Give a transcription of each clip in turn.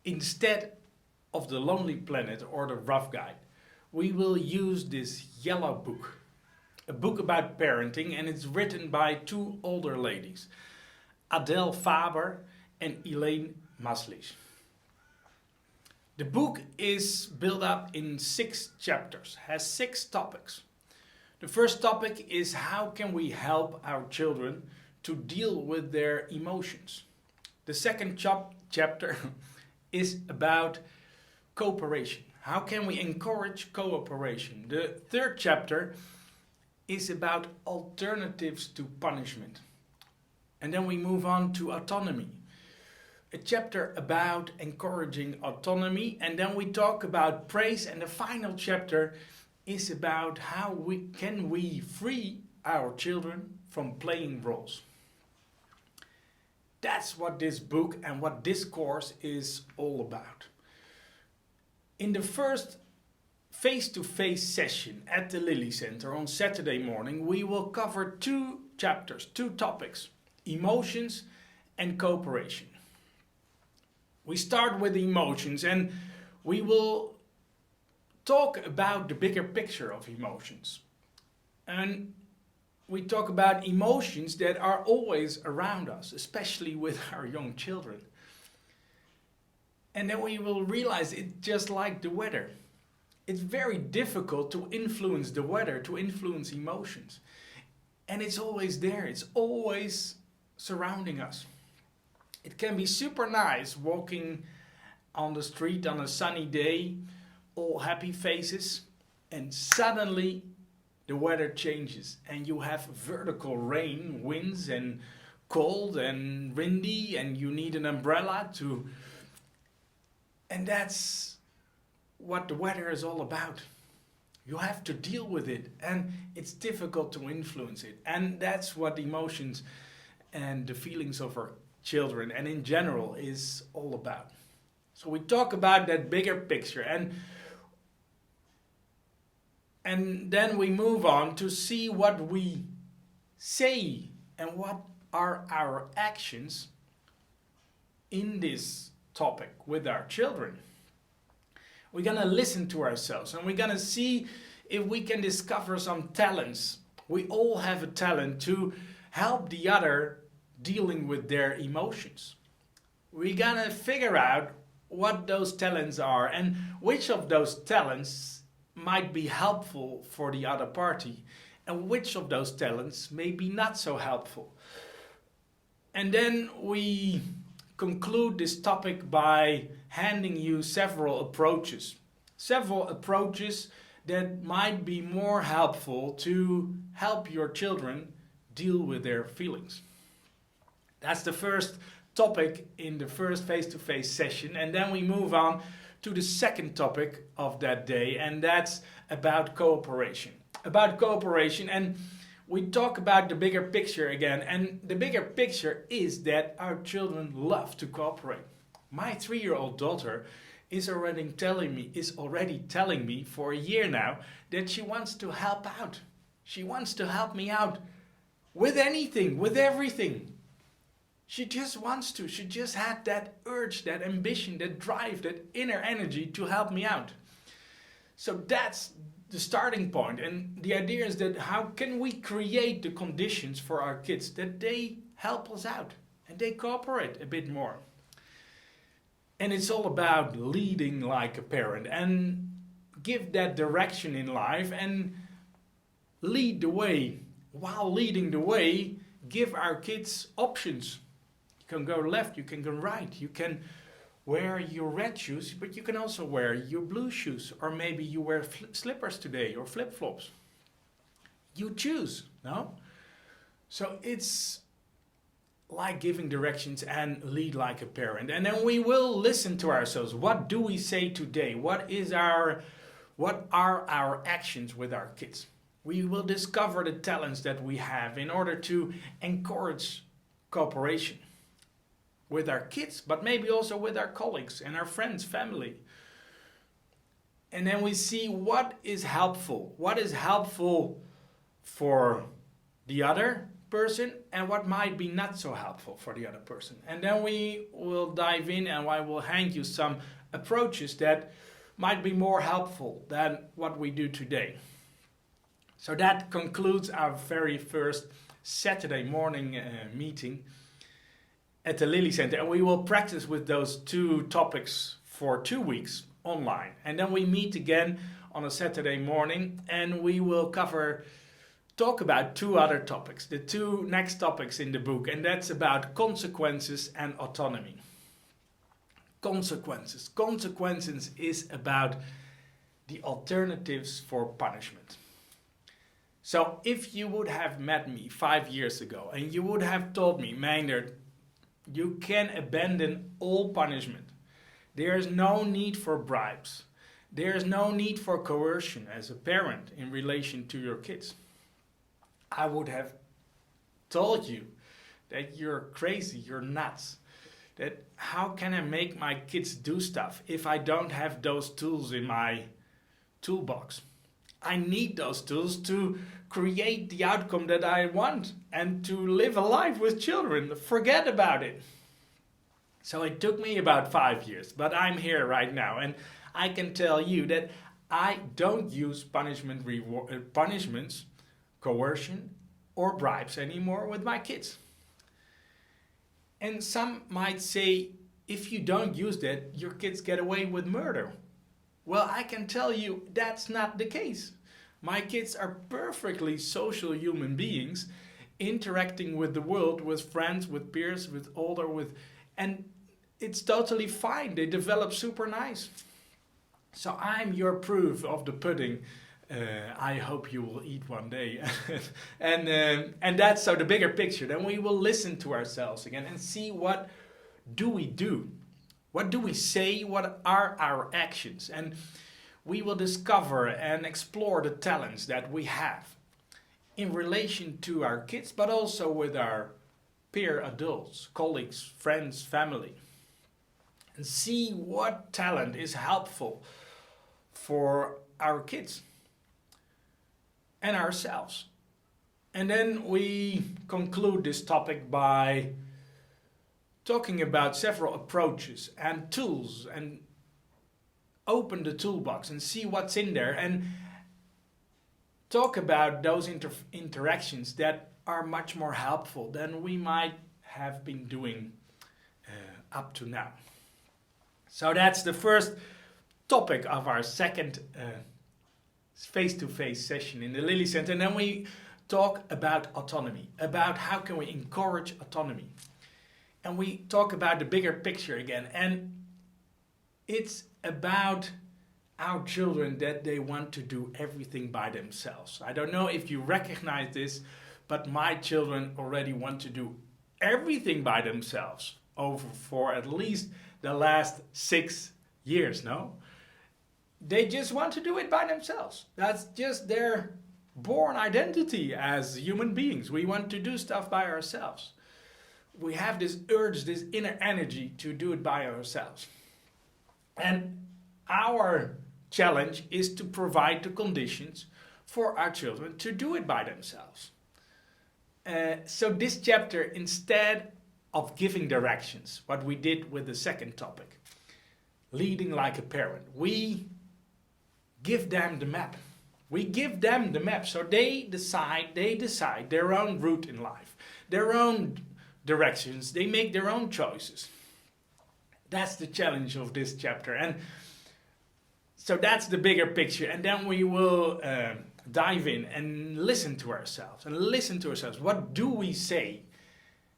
Instead of the Lonely Planet or the Rough Guide, we will use this yellow book. A book about parenting, and it's written by two older ladies, Adele Faber and Elaine Maslisch. The book is built up in 6 chapters, has 6 topics. The first topic is how can we help our children to deal with their emotions. The second chapter is about cooperation. How can we encourage cooperation? The third chapter is about alternatives to punishment. And then we move on to autonomy. A chapter about encouraging autonomy, and then we talk about praise, and the final chapter is about how we can free our children from playing roles. That's what this book and what this course is all about. In the first face-to-face session at the Lily Center on Saturday morning, we will cover 2 chapters, 2 topics, emotions and cooperation. We start with emotions, and we will talk about the bigger picture of emotions. And we talk about emotions that are always around us, especially with our young children. And then we will realize it's just like the weather. It's very difficult to influence the weather, to influence emotions. And it's always there, it's always surrounding us. It can be super nice walking on the street on a sunny day, all happy faces, and suddenly the weather changes and you have vertical rain, winds and cold and windy, and you need an umbrella to... And that's what the weather is all about. You have to deal with it, and it's difficult to influence it. And that's what emotions and the feelings of our children and in general is all about. So we talk about that bigger picture, and then we move on to see what we say and what are our actions in this topic with our children. We're gonna listen to ourselves, and we're gonna see if we can discover some talents. We all have a talent to help the other dealing with their emotions. We're gonna figure out what those talents are and which of those talents might be helpful for the other party and which of those talents may be not so helpful. And then we conclude this topic by handing you several approaches that might be more helpful to help your children deal with their feelings. That's the first topic in the first face-to-face session, and then we move on to the second topic of that day, and that's about cooperation. And we talk about the bigger picture again, and the bigger picture is that our children love to cooperate. My 3-year-old daughter is already telling me for a year now that she wants to help out. She wants to help me out with anything, with everything. She just wants to. She just had that urge, that ambition, that drive, that inner energy to help me out. So that's the starting point. And the idea is that how can we create the conditions for our kids that they help us out and they cooperate a bit more. And it's all about leading like a parent and give that direction in life and lead the way. While leading the way, give our kids options. You can go left, you can go right, you can wear your red shoes, but you can also wear your blue shoes, or maybe you wear slippers today or flip-flops. You choose, no? So it's like giving directions and lead like a parent. And then we will listen to ourselves. What do we say today? What are our actions with our kids? We will discover the talents that we have in order to encourage cooperation with our kids, but maybe also with our colleagues and our friends, family. And then we see what is helpful. What is helpful for the other person and what might be not so helpful for the other person. And then we will dive in and I will hand you some approaches that might be more helpful than what we do today. So that concludes our very first Saturday morning meeting at the Lily Center. And we will practice with those 2 topics for 2 weeks online. And then we meet again on a Saturday morning and we will talk about 2 other topics, the 2 next topics in the book, and that's about consequences and autonomy. Consequences. Consequences is about the alternatives for punishment. So if you would have met me 5 years ago and you would have told me, Meindert, you can abandon all punishment. There is no need for bribes. There is no need for coercion as a parent in relation to your kids. I would have told you that you're crazy, you're nuts. That how can I make my kids do stuff if I don't have those tools in my toolbox? I need those tools to create the outcome that I want and to live a life with children. Forget about it. So it took me about 5 years, but I'm here right now. And I can tell you that I don't use punishments, coercion, or bribes anymore with my kids. And some might say, if you don't use that, your kids get away with murder. Well, I can tell you that's not the case. My kids are perfectly social human beings, interacting with the world, with friends, with peers, with older, and it's totally fine. They develop super nice. So I'm your proof of the pudding. I hope you will eat one day. and that's so the bigger picture. Then we will listen to ourselves again and see what do we do? What do we say? What are our actions? And we will discover and explore the talents that we have in relation to our kids, but also with our peer adults, colleagues, friends, family. And see what talent is helpful for our kids and ourselves. And then we conclude this topic by talking about several approaches and tools and open the toolbox and see what's in there and talk about those interactions that are much more helpful than we might have been doing up to now. So that's the first topic of our second face-to-face session in the Lily Center. And then we talk about autonomy, about how can we encourage autonomy. And we talk about the bigger picture again. And it's about our children that they want to do everything by themselves. I don't know if you recognize this, but my children already want to do everything by themselves for at least the last 6 years, no? They just want to do it by themselves. That's just their born identity as human beings. We want to do stuff by ourselves. We have this urge, this inner energy to do it by ourselves. And our challenge is to provide the conditions for our children to do it by themselves. So this chapter, instead of giving directions, what we did with the second topic, leading like a parent, we give them the map. We give them the map so they decide their own route in life, their own directions, they make their own choices. That's the challenge of this chapter. And so that's the bigger picture. And then we will dive in and listen to ourselves. What do we say?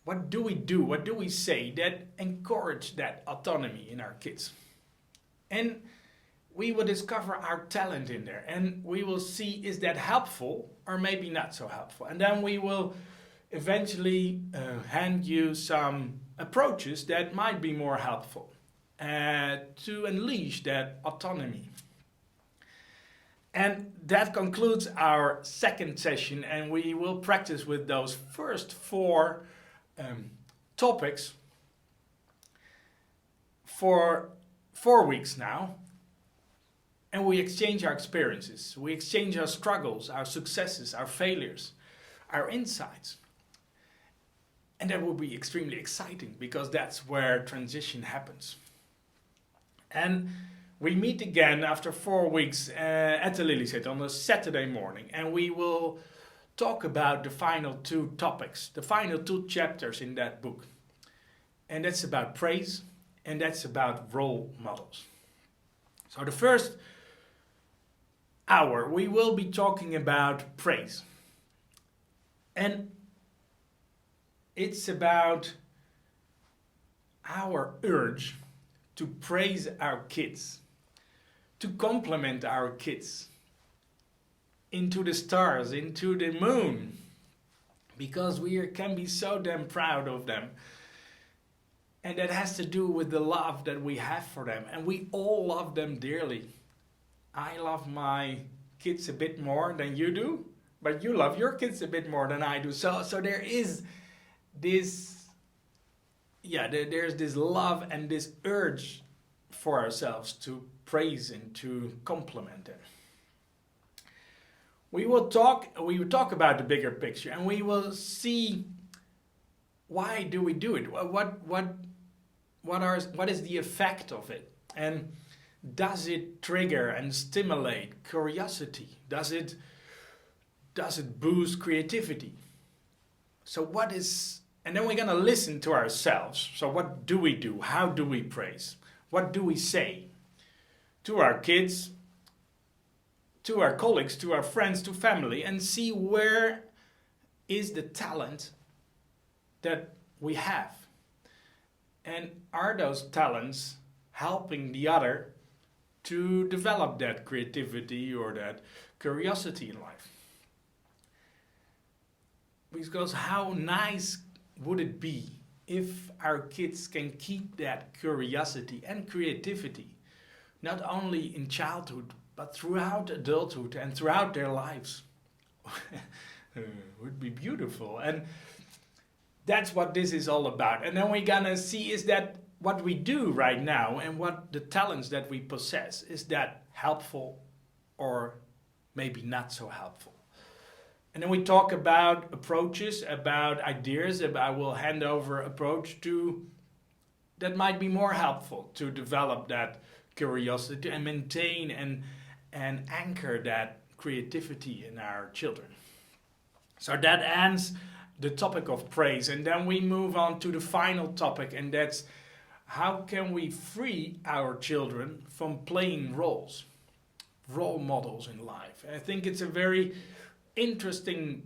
What do we do? What do we say that encourage that autonomy in our kids? And we will discover our talent in there. And we will see, is that helpful or maybe not so helpful? And then we will eventually hand you some approaches that might be more helpful to unleash that autonomy. And that concludes our second session, and we will practice with those first 4 topics for 4 weeks now. And we exchange our experiences, we exchange our struggles, our successes, our failures, our insights. And that will be extremely exciting because that's where transition happens. And we meet again after 4 weeks at the Lilyset on a Saturday morning, and we will talk about the final 2 topics, the final 2 chapters in that book. And that's about praise, and that's about role models. So the first hour we will be talking about praise. And it's about our urge to praise our kids, to compliment our kids into the stars, into the moon, because we can be so damn proud of them. And that has to do with the love that we have for them. And we all love them dearly. I love my kids a bit more than you do, but you love your kids a bit more than I do. So there is this, there's this love and this urge for ourselves to praise and to compliment them. We will talk about the bigger picture, and we will see why do we do it? What is the effect of it? And does it trigger and stimulate curiosity? Does it boost creativity? So and then we're going to listen to ourselves. So what do we do? How do we praise? What do we say to our kids, to our colleagues, to our friends, to family, and see where is the talent that we have? And are those talents helping the other to develop that creativity or that curiosity in life? Because how nice would it be if our kids can keep that curiosity and creativity, not only in childhood, but throughout adulthood and throughout their lives? It would be beautiful. And that's what this is all about. And then we're gonna see, is that what we do right now and what the talents that we possess, is that helpful or maybe not so helpful? And then we talk about approaches, about ideas. I will hand over approach that might be more helpful to develop that curiosity and maintain and anchor that creativity in our children. So that ends the topic of praise. And then we move on to the final topic, and that's how can we free our children from playing role models in life. And I think it's a very interesting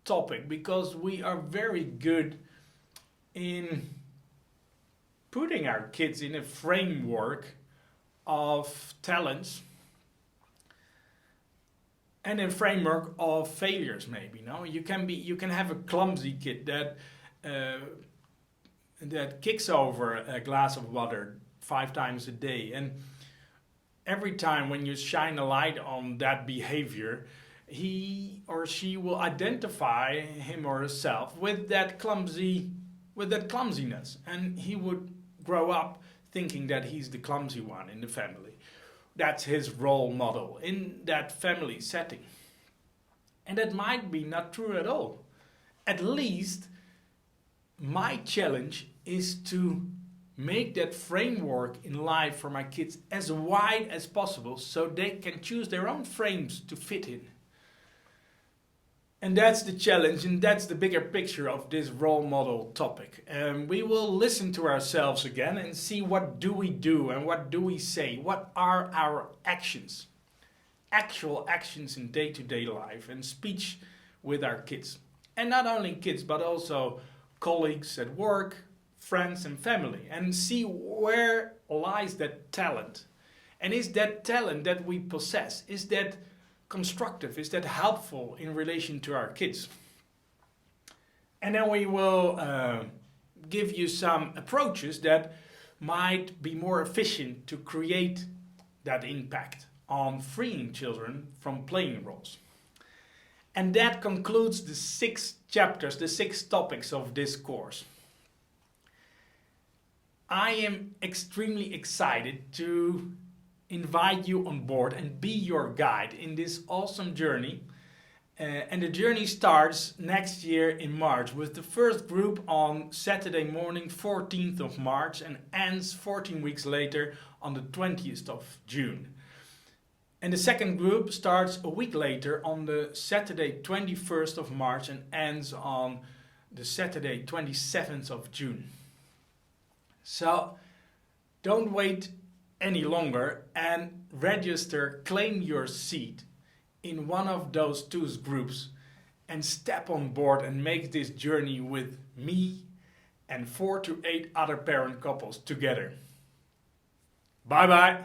topic because we are very good in putting our kids in a framework of talents and a framework of failures. Maybe you can have a clumsy kid that kicks over a glass of water 5 times a day, and every time when you shine a light on that behavior, he or she will identify him or herself with that clumsiness, and he would grow up thinking that he's the clumsy one in the family. That's his role model in that family setting. And that might be not true at all. At least my challenge is to make that framework in life for my kids as wide as possible so they can choose their own frames to fit in. And that's the challenge, and that's the bigger picture of this role model topic. We will listen to ourselves again and see what do we do and what do we say. What are our actions? Actual actions in day-to-day life and speech with our kids. And not only kids, but also colleagues at work, friends and family. And see where lies that talent. And is that talent that we possess, is that constructive? Is that helpful in relation to our kids? And then we will give you some approaches that might be more efficient to create that impact on freeing children from playing roles. And that concludes the 6 chapters, the 6 topics of this course. I am extremely excited to invite you on board and be your guide in this awesome journey And the journey starts next year in March with the first group on Saturday morning 14th of March and ends 14 weeks later on the 20th of June. And the second group starts a week later on the Saturday 21st of March and ends on the Saturday 27th of June. So don't wait any longer and register, claim your seat in one of those two groups and step on board and make this journey with me and 4 to 8 other parent couples together. Bye bye.